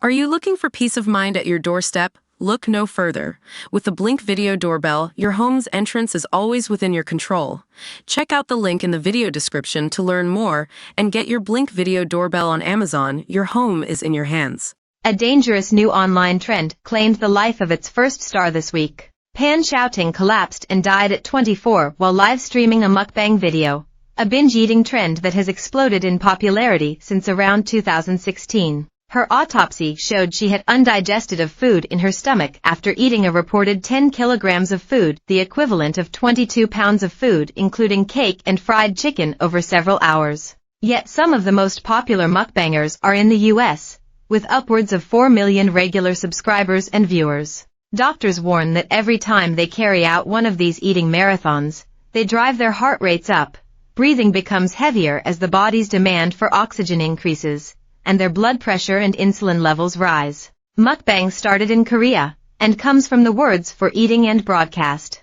Are you looking for peace of mind at your doorstep? Look no further. With the Blink Video Doorbell, your home's entrance is always within your control. Check out the link in the video description to learn more and get your Blink Video Doorbell on Amazon. Your home is in your hands. A dangerous new online trend claimed the life of its first star this week. Pan Xiaoting collapsed and died at 24 while live streaming a mukbang video, a binge-eating trend that has exploded in popularity since around 2016. Her autopsy showed she had undigested of food in her stomach after eating a reported 10 kilograms of food, the equivalent of 22 pounds of food including cake and fried chicken over several hours. Yet some of the most popular mukbangers are in the US, with upwards of 4 million regular subscribers and viewers. Doctors warn that every time they carry out one of these eating marathons, they drive their heart rates up, breathing becomes heavier as the body's demand for oxygen increases, and their blood pressure and insulin levels rise. Mukbang started in Korea, and comes from the words for eating and broadcast.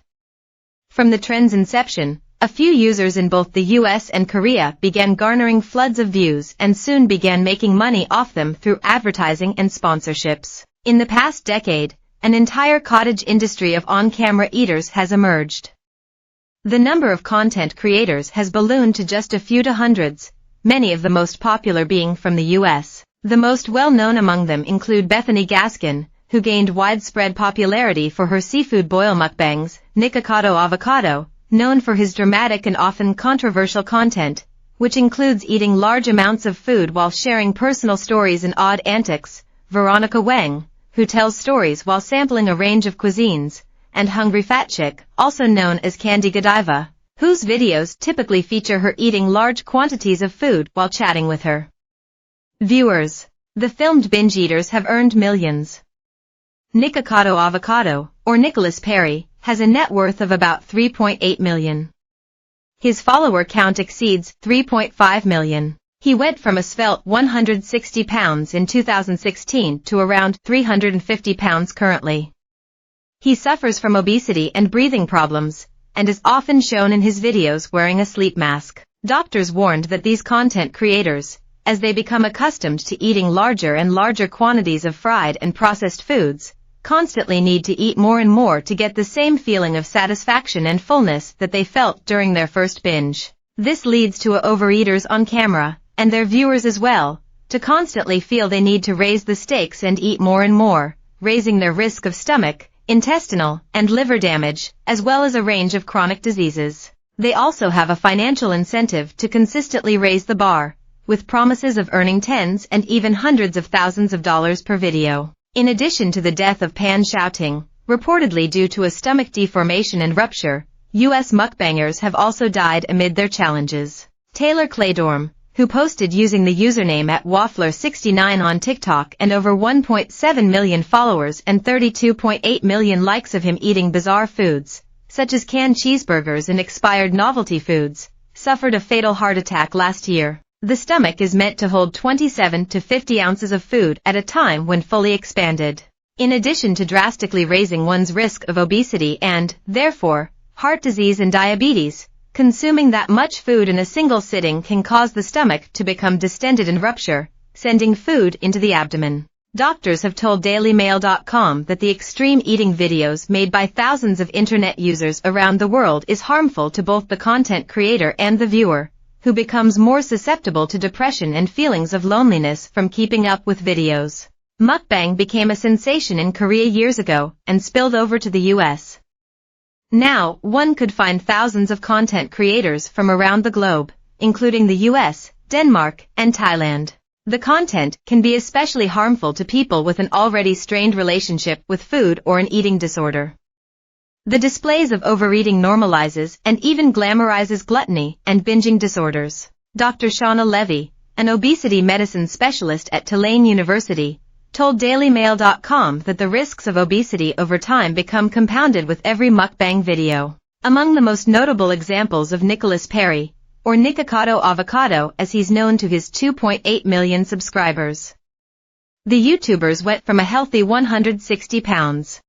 From the trend's inception, a few users in both the US and Korea began garnering floods of views and soon began making money off them through advertising and sponsorships. In the past decade, an entire cottage industry of on-camera eaters has emerged. The number of content creators has ballooned to just a few to hundreds, many of the most popular being from the US. The most well-known among them include Bethany Gaskin, who gained widespread popularity for her seafood boil mukbangs, Nikocado Avocado, known for his dramatic and often controversial content, which includes eating large amounts of food while sharing personal stories and odd antics, Veronica Wang, who tells stories while sampling a range of cuisines, and Hungry Fat Chick, also known as Candy Godiva, whose videos typically feature her eating large quantities of food while chatting with her viewers. The filmed binge eaters have earned millions. Nikocado Avocado, or Nicholas Perry, has a net worth of about 3.8 million. His follower count exceeds 3.5 million. He went from a svelte 160 pounds in 2016 to around 350 pounds currently. He suffers from obesity and breathing problems, and is often shown in his videos wearing a sleep mask. Doctors warned that these content creators, as they become accustomed to eating larger and larger quantities of fried and processed foods, constantly need to eat more and more to get the same feeling of satisfaction and fullness that they felt during their first binge. This leads to overeaters on camera, and their viewers as well, to constantly feel they need to raise the stakes and eat more and more, raising their risk of stomach, intestinal, and liver damage, as well as a range of chronic diseases. They also have a financial incentive to consistently raise the bar, with promises of earning tens and even hundreds of thousands of dollars per video. In addition to the death of Pan Xiaoting, reportedly due to a stomach deformation and rupture, US mukbangers have also died amid their challenges. Taylor Claydorm, who posted using the username @Waffler69 on TikTok and over 1.7 million followers and 32.8 million likes of him eating bizarre foods, such as canned cheeseburgers and expired novelty foods, suffered a fatal heart attack last year. The stomach is meant to hold 27 to 50 ounces of food at a time when fully expanded. In addition to drastically raising one's risk of obesity and, therefore, heart disease and diabetes, consuming that much food in a single sitting can cause the stomach to become distended and rupture, sending food into the abdomen. Doctors have told DailyMail.com that the extreme eating videos made by thousands of internet users around the world is harmful to both the content creator and the viewer, who becomes more susceptible to depression and feelings of loneliness from keeping up with videos. Mukbang became a sensation in Korea years ago and spilled over to the US. Now, one could find thousands of content creators from around the globe, including the US, Denmark, and Thailand. The content can be especially harmful to people with an already strained relationship with food or an eating disorder. The displays of overeating normalizes and even glamorizes gluttony and binging disorders. Dr. Shauna Levy, an obesity medicine specialist at Tulane University, told DailyMail.com that the risks of obesity over time become compounded with every mukbang video. Among the most notable examples of Nicholas Perry, or Nikocado Avocado as he's known to his 2.8 million subscribers. The YouTubers went from a healthy 160 pounds